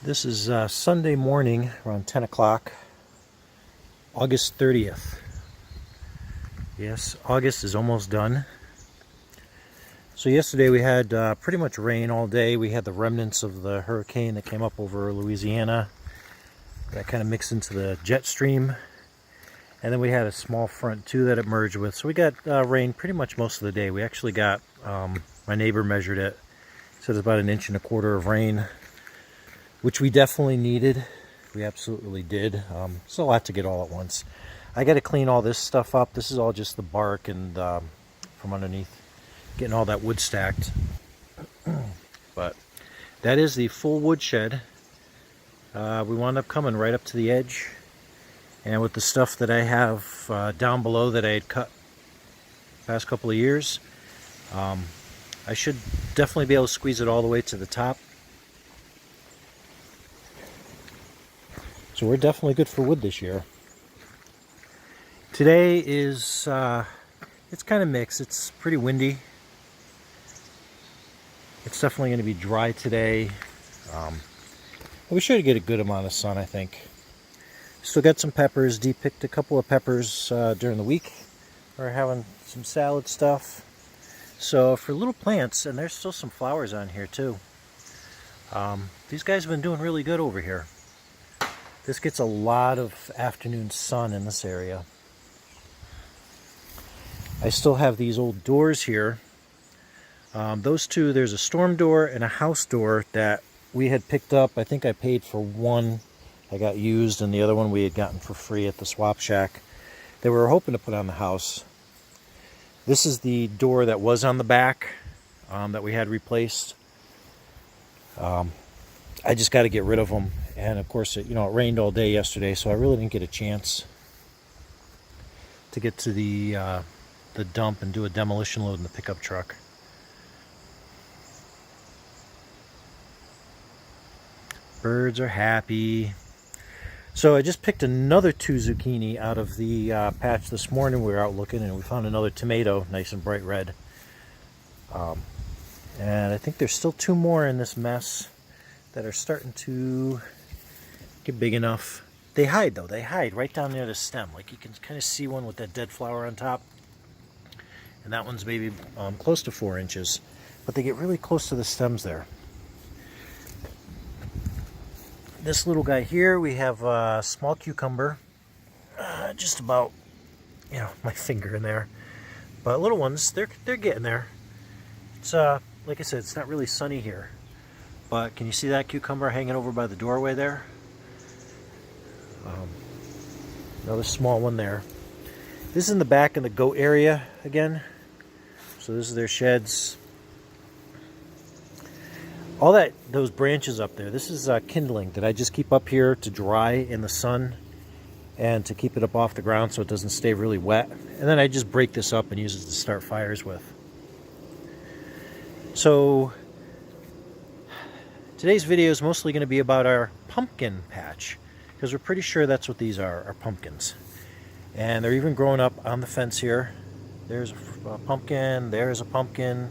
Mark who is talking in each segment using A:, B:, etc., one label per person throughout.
A: This is Sunday morning around 10 o'clock, August 30th. Yes, August is almost done. So yesterday we had pretty much rain all day. We had the remnants of the hurricane that came up over Louisiana. That kind of mixed into the jet stream. And then we had a small front too that it merged with. So we got rain pretty much most of the day. We actually got, my neighbor measured it. Said it's about 1.25 inches of rain, which we definitely needed. We absolutely did. It's a lot to get all at once. I got to clean all this stuff up. This is all just the bark and from underneath, getting all that wood stacked. But that is the full wood shed. We wound up coming right up to the edge. And with the stuff that I have down below that I had cut the past couple of years, I should definitely be able to squeeze it all the way to the top. So we're definitely good for wood this year. Today is, it's kind of mixed. It's pretty windy. It's definitely going to be dry today. We should get a good amount of sun, I think. Still got some peppers. Dee picked a couple of peppers during the week. We're having some salad stuff. So for little plants, and there's still some flowers on here too. These guys have been doing really good over here. This gets a lot of afternoon sun in this area. I still have these old doors here. Those two, there's a storm door and a house door that we had picked up. I think I paid for one. I got used, and the other one we had gotten for free at the swap shack that we were hoping to put on the house. This is the door that was on the back that we had replaced. I just got to get rid of them. And of course, it rained all day yesterday, so I really didn't get a chance to get to the dump and do a demolition load in the pickup truck. Birds are happy. So I just picked another 2 zucchini out of the patch this morning. We were out looking and we found another tomato, nice and bright red. And I think there's still 2 more in this mess that are starting to get big enough. They hide though, they hide right down near the stem. Like you can kind of see one with that dead flower on top. And that one's maybe close to 4 inches. But they get really close to the stems there. This little guy here, we have a small cucumber. Just about, my finger in there. But little ones, they're getting there. It's like I said, it's not really sunny here. But can you see that cucumber hanging over by the doorway there? Another small one there. This is in the back in the goat area again. So this is their sheds. All those branches up there, this is kindling that I just keep up here to dry in the sun and to keep it up off the ground so it doesn't stay really wet. And then I just break this up and use it to start fires with. So today's video is mostly going to be about our pumpkin patch, because we're pretty sure that's what these are pumpkins. And they're even growing up on the fence here. There's a pumpkin, there's a pumpkin.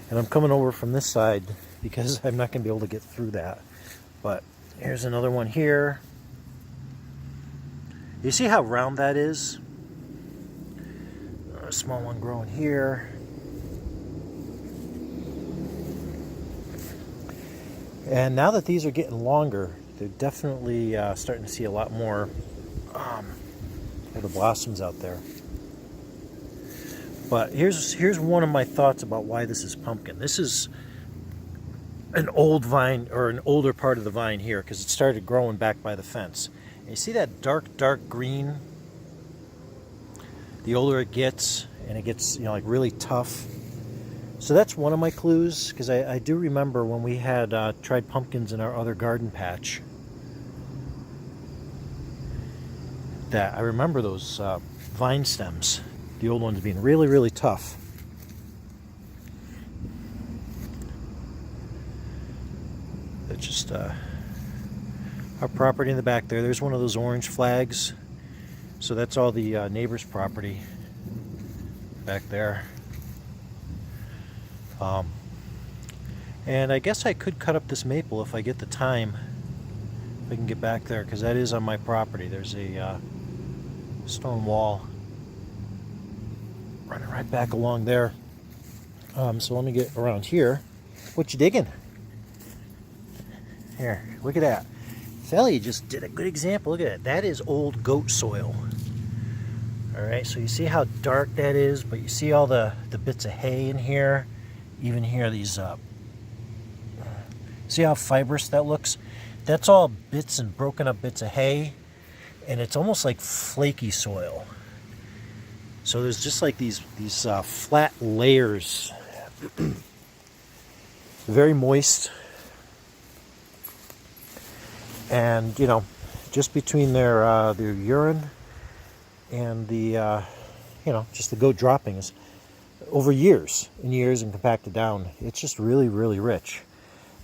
A: And I'm coming over from this side because I'm not going to be able to get through that. But here's another one here. You see how round that is? A small one growing here. And now that these are getting longer, they're definitely starting to see a lot more of the blossoms out there. But here's one of my thoughts about why this is pumpkin. This is an old vine, or an older part of the vine here, because it started growing back by the fence. And you see that dark green? The older it gets, and it gets like really tough. So that's one of my clues, because I do remember when we had tried pumpkins in our other garden patch, that I remember those vine stems, the old ones, being really tough. That's just our property in the back there. There's one of those orange flags. So that's all the neighbor's property back there. And I guess I could cut up this maple if I get the time, if I can get back there, because that is on my property. There's a stone wall running right back along there. So let me get around here. What you digging? Here, look at that. Sally just did a good example. Look at that. That is old goat soil. All right, so you see how dark that is, but you see all the bits of hay in here. Even here, these, see how fibrous that looks? That's all bits and broken up bits of hay, and it's almost like flaky soil. So there's just like these flat layers. Very moist. And, you know, just between their urine and the, you know, just the goat droppings, over years and years and compacted down, it's just really, really rich,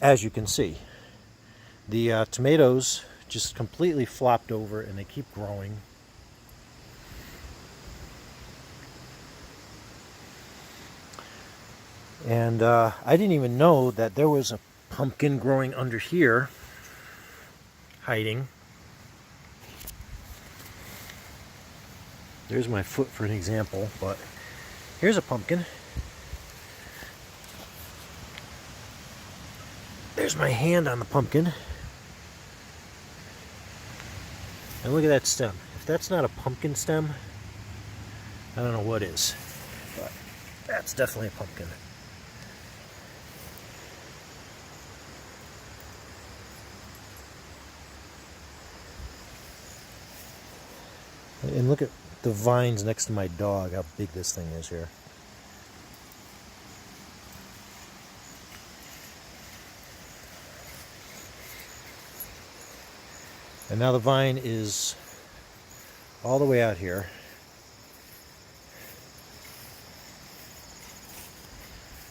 A: as you can see. The tomatoes just completely flopped over and they keep growing. And I didn't even know that there was a pumpkin growing under here, hiding. There's my foot for an example, but here's a pumpkin. There's my hand on the pumpkin. And look at that stem. If that's not a pumpkin stem, I don't know what is. But that's definitely a pumpkin. And look at the vines next to my dog, how big this thing is here. And now the vine is all the way out here.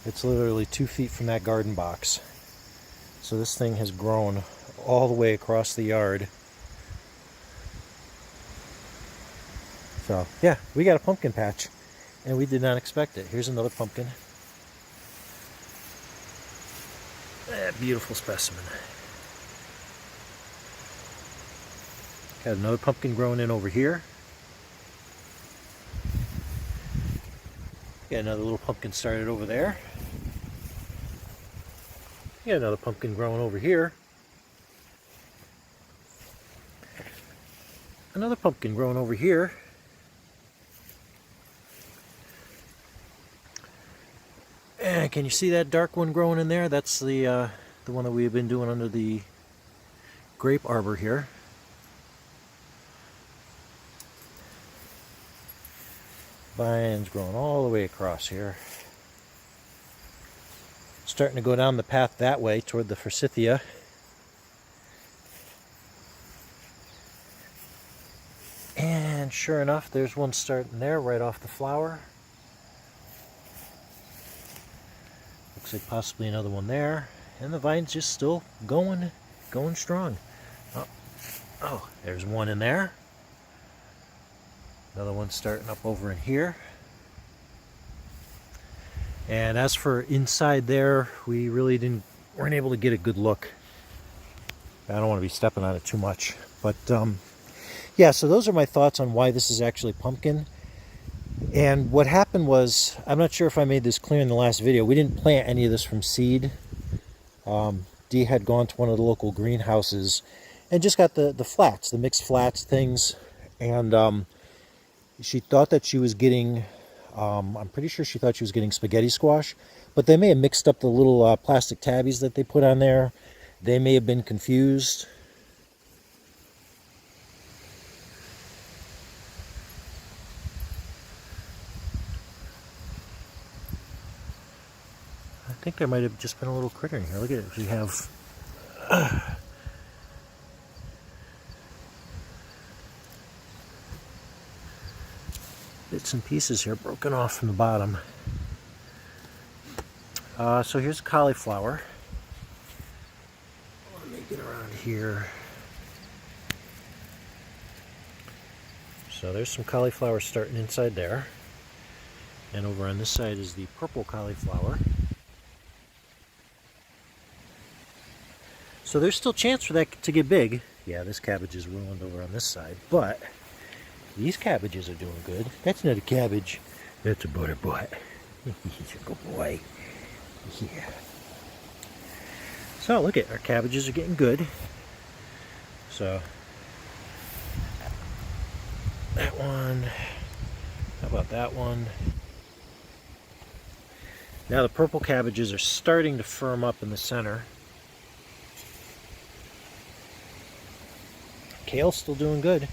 A: It's literally 2 feet from that garden box. So this thing has grown all the way across the yard. So, yeah, we got a pumpkin patch, and we did not expect it. Here's another pumpkin. Beautiful specimen. Got another pumpkin growing in over here. Got another little pumpkin started over there. Got another pumpkin growing over here. Another pumpkin growing over here. And can you see that dark one growing in there? That's the one that we've been doing under the grape arbor here. Vines growing all the way across here. Starting to go down the path that way toward the forsythia. And sure enough, there's one starting there right off the flower. Looks like possibly another one there. And the vine's just still going strong. Oh, there's one in there. Another one starting up over in here. And as for inside there, we really weren't able to get a good look. I don't want to be stepping on it too much. But yeah, so those are my thoughts on why this is actually pumpkin. And what happened was, I'm not sure if I made this clear in the last video, we didn't plant any of this from seed. Dee had gone to one of the local greenhouses and just got the flats, the mixed flats things. And she thought that she was getting, I'm pretty sure she thought she was getting spaghetti squash, but they may have mixed up the little plastic tabbies that they put on there. They may have been confused. I think there might have just been a little critter in here. Look at it. We have bits and pieces here broken off from the bottom. So here's cauliflower. Let me get around here. So there's some cauliflower starting inside there. And over on this side is the purple cauliflower. So there's still a chance for that to get big. Yeah, this cabbage is ruined over on this side, but these cabbages are doing good. That's not a cabbage, that's a butterbutt. He's a good boy. Yeah. So look at our cabbages are getting good. So that one, how about that one? Now the purple cabbages are starting to firm up in the center. Kale's still doing good.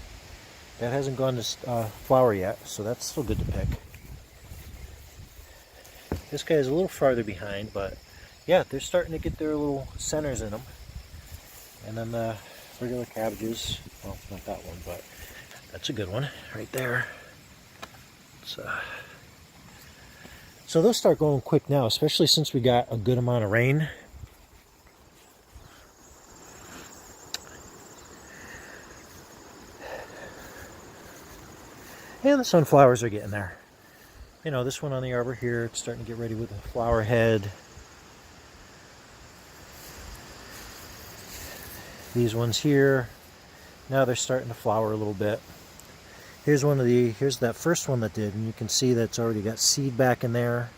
A: That hasn't gone to flower yet, so that's still good to pick. This guy is a little farther behind, but yeah, they're starting to get their little centers in them. And then the regular cabbages, well, not that one, but that's a good one right there. So they'll start going quick now, especially since we got a good amount of rain. And the sunflowers are getting there. You know, this one on the arbor here, it's starting to get ready with a flower head. These ones here, now they're starting to flower a little bit. Here's that first one that did, and you can see that it's already got seed back in there.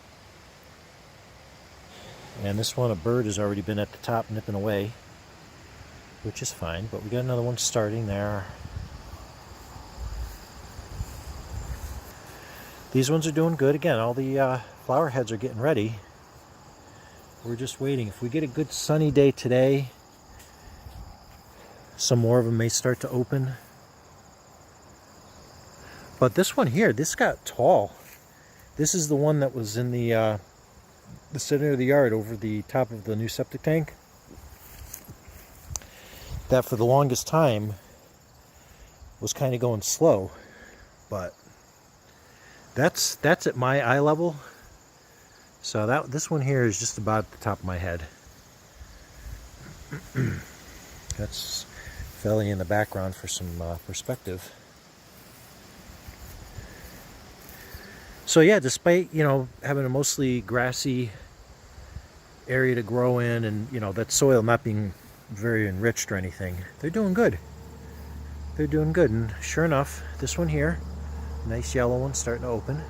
A: And this one, a bird has already been at the top nipping away, which is fine, but we got another one starting there. These ones are doing good. Again, all the flower heads are getting ready. We're just waiting. If we get a good sunny day today, some more of them may start to open. But this one here, this got tall. This is the one that was in the center of the yard over the top of the new septic tank. That for the longest time was kind of going slow, but that's at my eye level. So this one here is just about at the top of my head. That's Felly in the background for some perspective. So yeah, despite, you know, having a mostly grassy area to grow in, and, you know, that soil not being very enriched or anything, they're doing good. They're doing good. And sure enough, this one here, nice yellow one starting to open.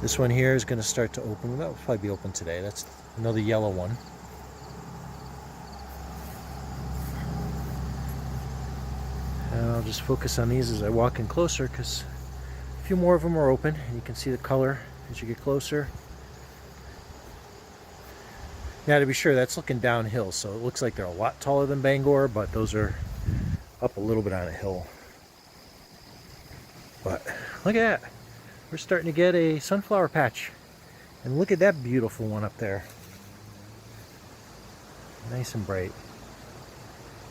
A: This one here is going to start to open. That will probably be open today. That's another yellow one. And I'll just focus on these as I walk in closer, because a few more of them are open, and you can see the color as you get closer. Now, to be sure, that's looking downhill, so it looks like they're a lot taller than Bangor, but those are up a little bit on a hill. But look at that. We're starting to get a sunflower patch. And look at that beautiful one up there. Nice and bright.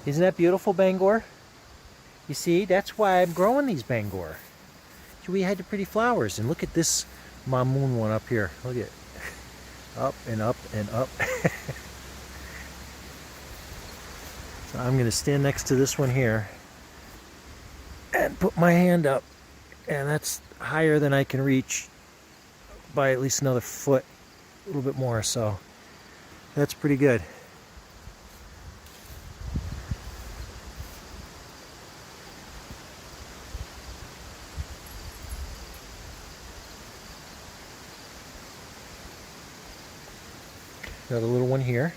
A: Isn't that beautiful, Bangor? You see, that's why I'm growing these Bangor. We had the pretty flowers. And look at this Mamoon one up here. Look at it. Up and up and up. So I'm going to stand next to this one here and put my hand up. And that's higher than I can reach by at least another foot, a little bit more, so that's pretty good. Got a little one here.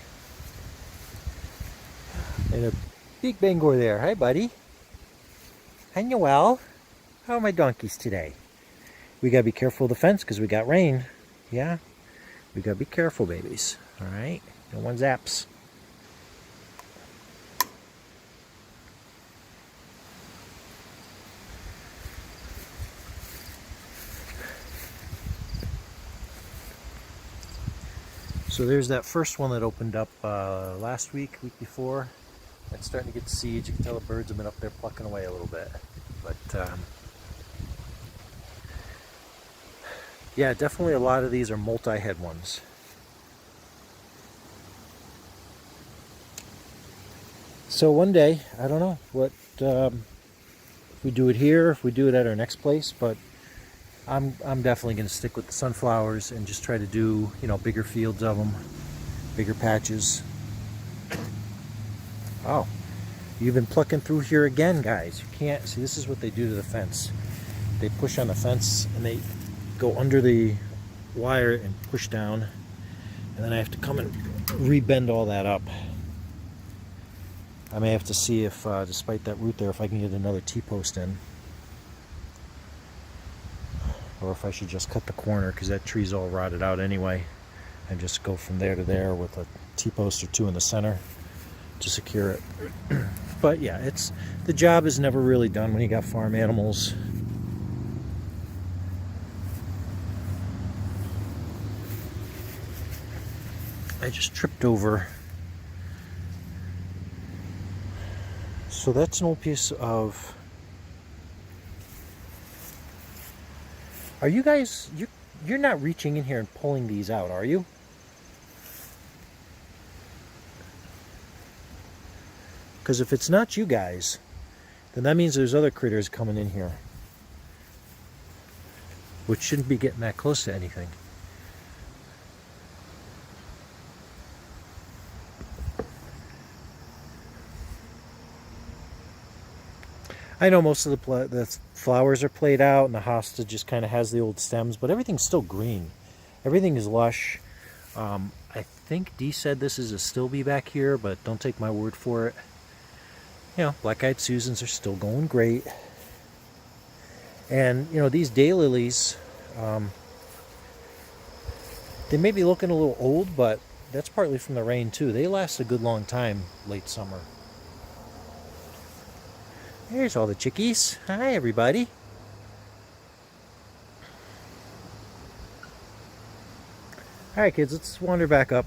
A: And a big Bangor there. Hi, buddy. Hi, Noel. How are my donkeys today? We gotta be careful of the fence because we got rain. Yeah? We gotta be careful, babies. Alright? No one zaps. So there's that first one that opened up last week before. It's starting to get seeds. You can tell the birds have been up there plucking away a little bit. But yeah, definitely a lot of these are multi-head ones. So one day, I don't know what if we do it here, if we do it at our next place, but I'm definitely going to stick with the sunflowers and just try to do, you know, bigger fields of them, bigger patches. Oh, you've been plucking through here again, guys. You can't see. This is what they do to the fence. They push on the fence and they go under the wire and push down, and then I have to come and rebend all that up. I may have to see if, despite that root there, if I can get another T-post in. Or if I should just cut the corner, because that tree's all rotted out anyway, and just go from there to there with a T-post or two in the center to secure it. But yeah, the job is never really done when you got farm animals. I just tripped over. So that's an old piece of... Are you guys, you're not reaching in here and pulling these out, are you? Because if it's not you guys, then that means there's other critters coming in here, which shouldn't be getting that close to anything. I know most of the flowers are played out and the hosta just kind of has the old stems, but everything's still green. Everything is lush. I think Dee said this is a stilby back here, but don't take my word for it. You know, black-eyed Susans are still going great. And, you know, these daylilies, they may be looking a little old, but that's partly from the rain too. They last a good long time late summer. There's all the chickies. Hi, everybody. All right, kids, let's wander back up.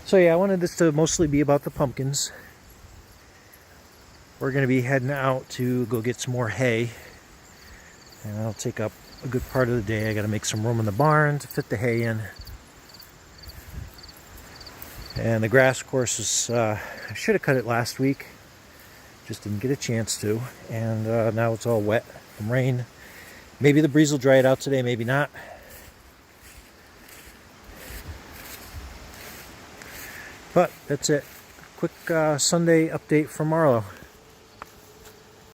A: So yeah, I wanted this to mostly be about the pumpkins. We're going to be heading out to go get some more hay. And that'll take up a good part of the day. I got to make some room in the barn to fit the hay in. And the grass, of course, is, I should have cut it last week. Just didn't get a chance to, and now it's all wet from rain. Maybe the breeze will dry it out today, maybe not. But that's it. Quick Sunday update from Marlow.